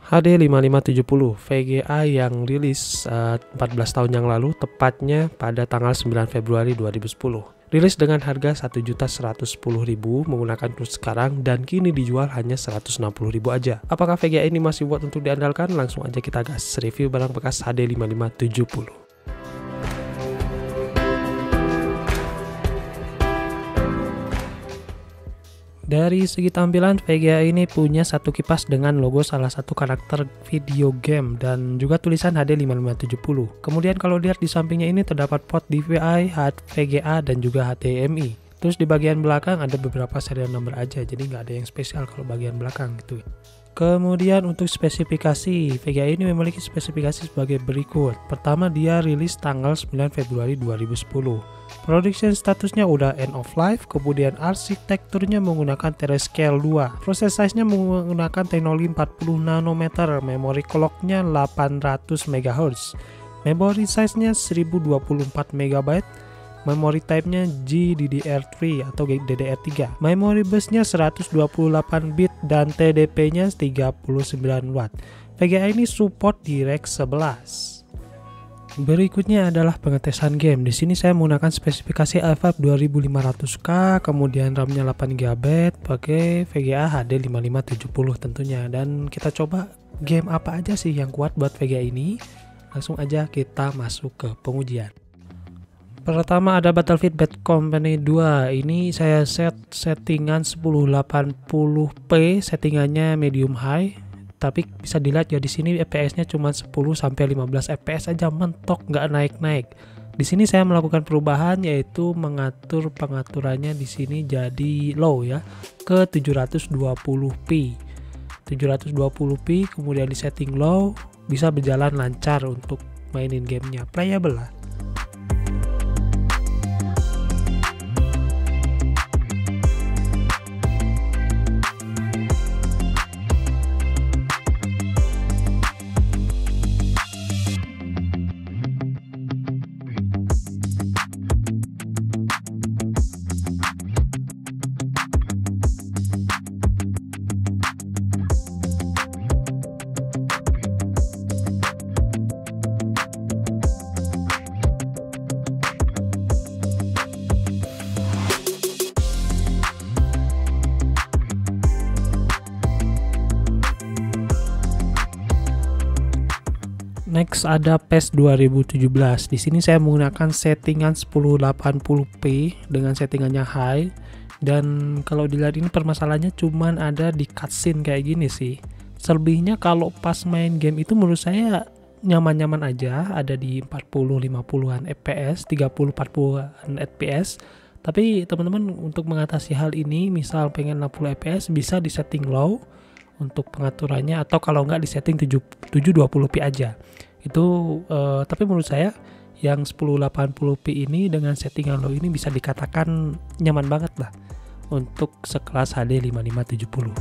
HD 5570 VGA yang rilis 14 tahun yang lalu, tepatnya pada tanggal 9 Februari 2010. Rilis dengan harga 1.110.000 menggunakan kurs sekarang dan kini dijual hanya 160.000 aja. Apakah VGA ini masih buat untuk diandalkan? Langsung aja kita gas review barang bekas HD 5570. Dari segi tampilan, VGA ini punya satu kipas dengan logo salah satu karakter video game dan juga tulisan HD 5570. Kemudian kalau lihat di sampingnya ini terdapat port DVI, VGA dan juga HDMI. Terus di bagian belakang ada beberapa serial number aja, jadi nggak ada yang spesial kalau bagian belakang gitu. Kemudian untuk spesifikasi, VGA ini memiliki spesifikasi sebagai berikut. Pertama, dia rilis tanggal 9 Februari 2010. Production statusnya udah end of life, kemudian arsitekturnya menggunakan T-Scale 2. Process size-nya menggunakan teknologi 40 nanometer, memory clock-nya 800 MHz. Memory size-nya 1024 MB. Memory type-nya GDDR3 atau DDR3. Memory bus-nya 128 bit dan TDP-nya 39 watt. VGA ini support DirectX 11. Berikutnya adalah pengetesan game. Di sini saya menggunakan spesifikasi i5 2500K, kemudian RAM-nya 8GB, pakai VGA HD 5570 tentunya. Dan kita coba game apa aja sih yang kuat buat VGA ini. Langsung aja kita masuk ke pengujian. Pertama ada Battlefield Bad Company 2. Ini saya settingan 1080p, settingannya medium high. Tapi bisa dilihat ya di sini FPS-nya cuma 10 sampai 15 FPS aja, mentok, nggak naik-naik. Di sini saya melakukan perubahan, yaitu mengatur pengaturannya di sini jadi low ya, ke 720p. 720p kemudian di setting low, bisa berjalan lancar untuk mainin gamenya, playable lah. Next ada PES 2017. Di sini saya menggunakan settingan 1080p dengan settingannya high. Dan kalau dilihat ini permasalahannya cuman ada di cutscene kayak gini sih. Selebihnya kalau pas main game itu menurut saya nyaman-nyaman aja, ada di 40-50an FPS, 30-40an FPS. Tapi teman-teman untuk mengatasi hal ini, misal pengen 60 FPS bisa di setting low untuk pengaturannya, atau kalau nggak di setting 720p aja. Itu tapi menurut saya yang 1080p ini dengan settingan low ini bisa dikatakan nyaman banget lah untuk sekelas HD 5570.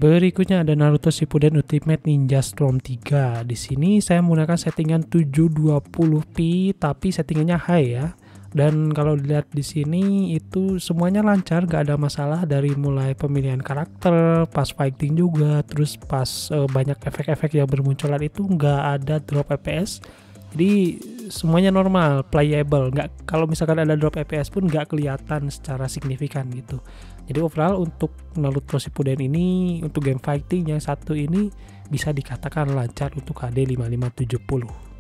Berikutnya ada Naruto Shippuden Ultimate Ninja Storm 3. Di sini saya menggunakan settingan 720p tapi settingannya high ya. Dan kalau dilihat di sini itu semuanya lancar, gak ada masalah dari mulai pemilihan karakter, pas fighting juga, terus pas banyak efek-efek yang bermunculan itu gak ada drop FPS Jadi semuanya normal, playable, nggak, kalau misalkan ada drop FPS pun nggak kelihatan secara signifikan gitu. Jadi overall untuk Naruto Shippuden ini, untuk game fighting yang satu ini bisa dikatakan lancar untuk HD 5570.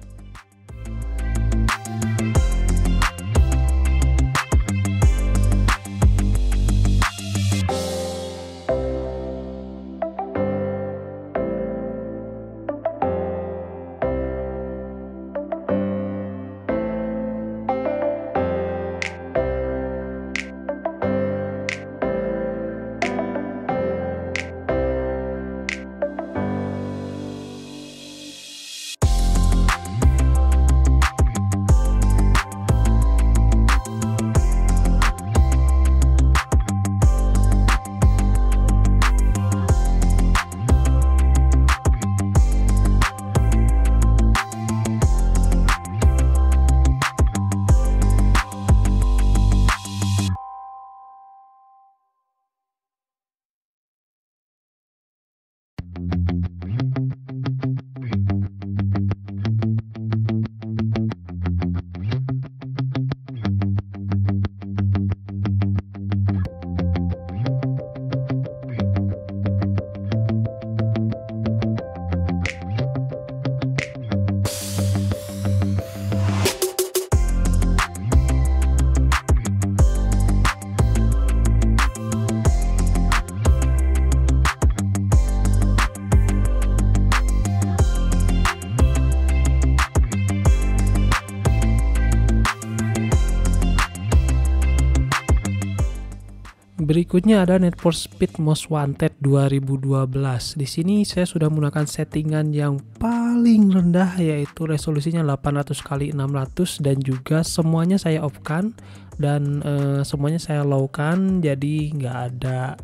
Berikutnya ada Need for Speed Most Wanted 2012. Di sini saya sudah menggunakan settingan yang paling rendah, yaitu resolusinya 800x600, dan juga semuanya saya off-kan dan semuanya saya low-kan, jadi nggak ada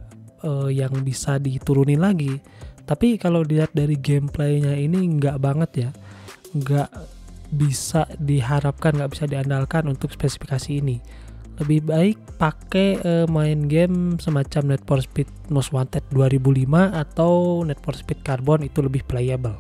yang bisa diturunin lagi. Tapi kalau dilihat dari gameplaynya ini nggak banget ya, nggak bisa diharapkan, nggak bisa diandalkan untuk spesifikasi ini. Lebih baik pakai main game semacam Need for Speed Most Wanted 2005 atau Need for Speed Carbon, itu lebih playable.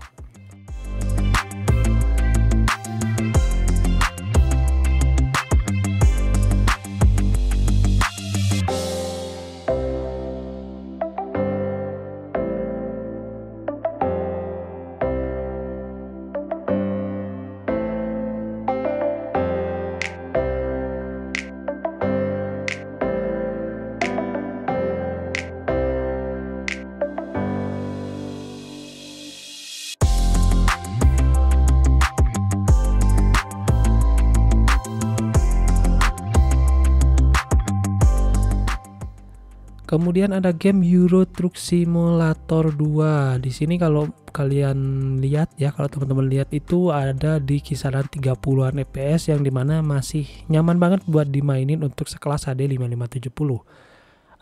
Kemudian ada game Euro Truck Simulator 2. Di sini kalau kalian lihat ya, kalau teman-teman lihat itu ada di kisaran 30-an FPS, yang dimana masih nyaman banget buat dimainin untuk sekelas HD 5570.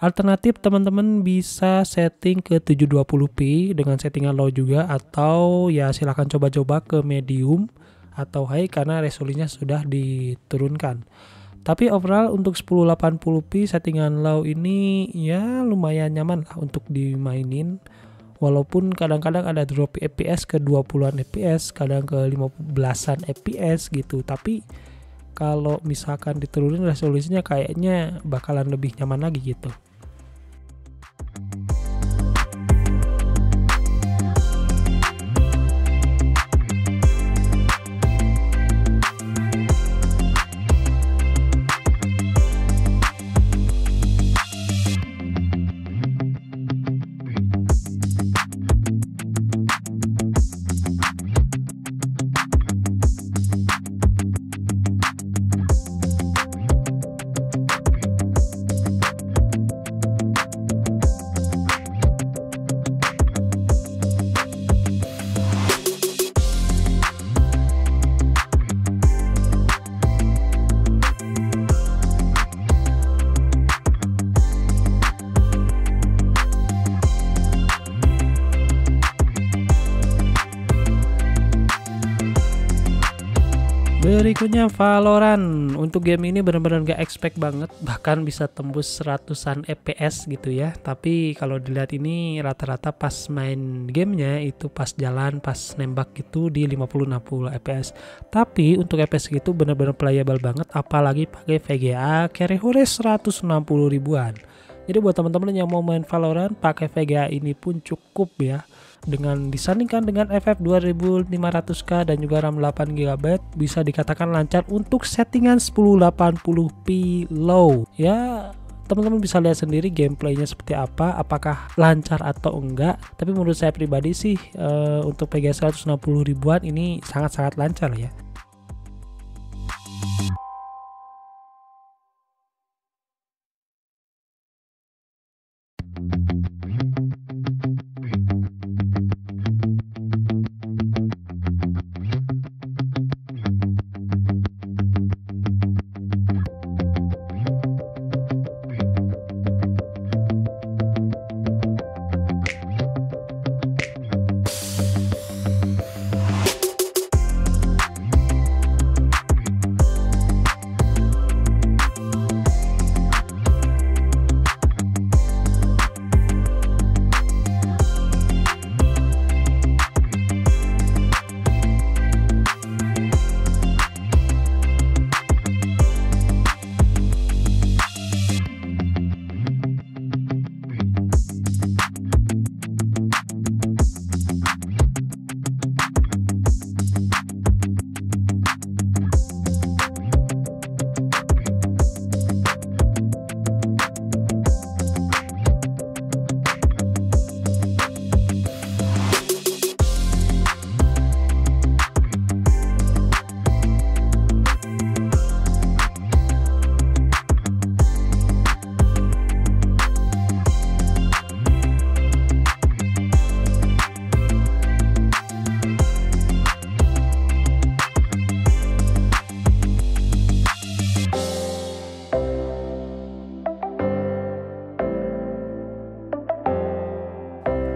Alternatif teman-teman bisa setting ke 720p dengan settingan low juga, atau ya silahkan coba-coba ke medium atau high karena resolusinya sudah diturunkan. Tapi overall untuk 1080p settingan low ini ya lumayan nyaman lah untuk dimainin. Walaupun kadang-kadang ada drop FPS ke 20-an FPS, kadang ke 15-an FPS gitu. Tapi kalau misalkan diturunin resolusinya kayaknya bakalan lebih nyaman lagi gitu. Berikutnya Valorant. Untuk game ini benar-benar gak expect banget, bahkan bisa tembus ratusan FPS gitu ya. Tapi kalau dilihat ini rata-rata pas main gamenya itu pas jalan, pas nembak gitu di 50-60 FPS. Tapi untuk FPS gitu benar-benar playable banget, apalagi pakai VGA carry hore 160 ribuan. Jadi buat teman-teman yang mau main Valorant pakai VGA ini pun cukup ya. Dengan disandingkan dengan FF 2500K dan juga RAM 8GB bisa dikatakan lancar untuk settingan 1080p low. Ya, teman-teman bisa lihat sendiri gameplaynya seperti apa, apakah lancar atau enggak. Tapi menurut saya pribadi sih untuk VGA 160 ribuan ini sangat-sangat lancar ya.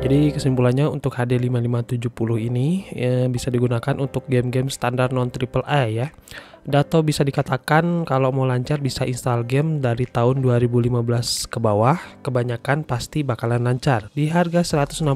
Jadi kesimpulannya untuk HD 5570 ini bisa digunakan untuk game-game standar non AAA ya. Dato bisa dikatakan kalau mau lancar bisa install game dari tahun 2015 ke bawah, kebanyakan pasti bakalan lancar. Di harga 160.000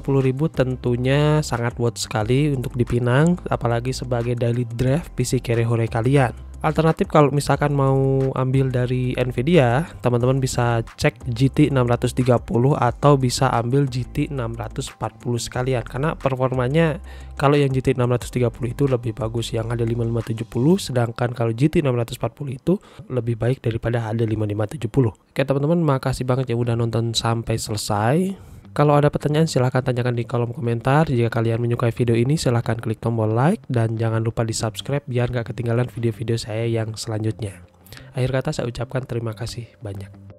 tentunya sangat worth sekali untuk dipinang, apalagi sebagai daily drive PC carry hore kalian. Alternatif kalau misalkan mau ambil dari Nvidia, teman-teman bisa cek GT 630 atau bisa ambil GT 640 sekalian, karena performanya kalau yang GT 630 itu lebih bagus yang HD 5570, sedangkan kalau GT 640 itu lebih baik daripada HD 5570. Oke teman-teman, makasih banget yang udah nonton sampai selesai. Kalau ada pertanyaan silahkan tanyakan di kolom komentar. Jika kalian menyukai video ini silahkan klik tombol like dan jangan lupa di subscribe biar gak ketinggalan video-video saya yang selanjutnya. Akhir kata saya ucapkan terima kasih banyak.